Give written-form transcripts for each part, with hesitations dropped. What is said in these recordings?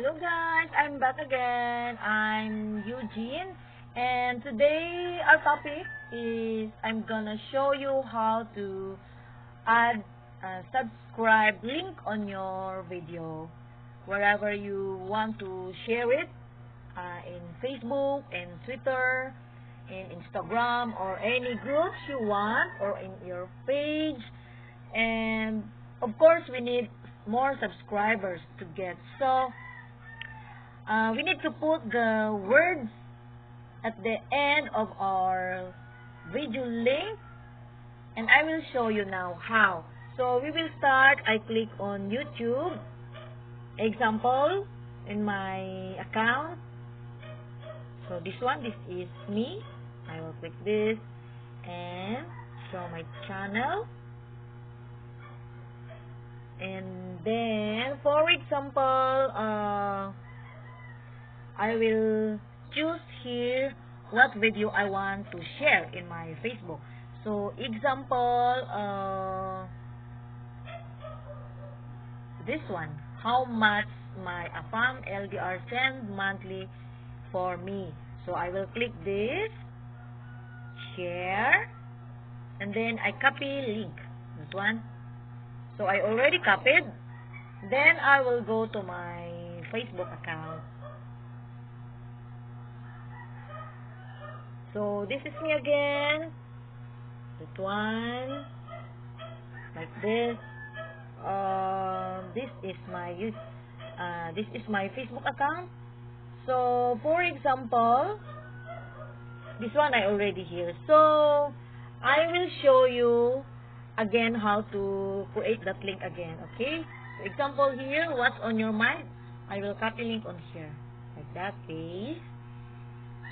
Hello guys, I'm back again. I'm Eugene, and today our topic is I'm gonna show you how to add a subscribe link on your video wherever you want to share it, in Facebook, in Twitter, in Instagram, or any groups you want, or in your page. And of course we need more subscribers to get, so we need to put the words at the end of our video link, and I will show you now how. So we will start. I click on YouTube example in my account. So this is me. I will click this and show my channel. And then, for example, I will choose here what video I want to share in my Facebook. So, example, this one. How much my AFAM LDR send monthly for me. So, I will click this, share, and then I copy link. This one. So, I already copied. Then, I will go to my Facebook account. So, this is me again. This one. Like this. This is my Facebook account. So, for example, this one I already here. So, I will show you again how to create that link again, okay? So, example here, what's on your mind? I will copy link on here, like that, paste.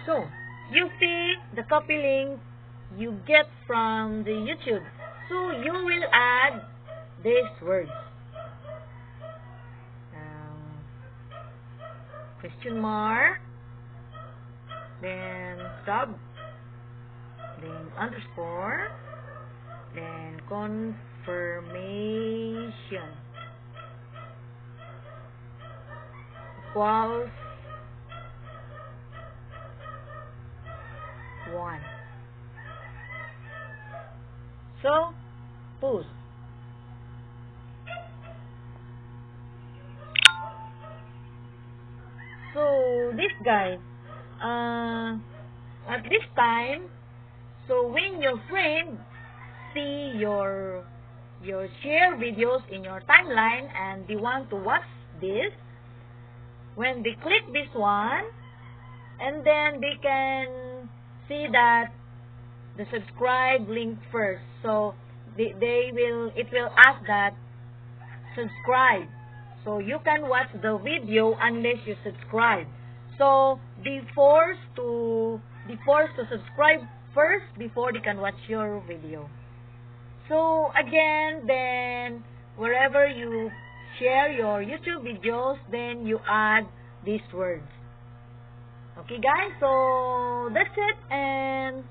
So, you see the copy link you get from the YouTube. So, you will add these words. Question mark, then sub, then underscore, then confirmation equals 1. So, post. So, this guy, at this time, so when your friend see your share videos in your timeline and they want to watch this, when they click this one, and then they can see that the subscribe link first. So it will ask that subscribe. So you can watch the video unless you subscribe. So be forced to subscribe first before they can watch your video. So again, then wherever you share your YouTube videos, then you add these words. Okay guys, so that's it, and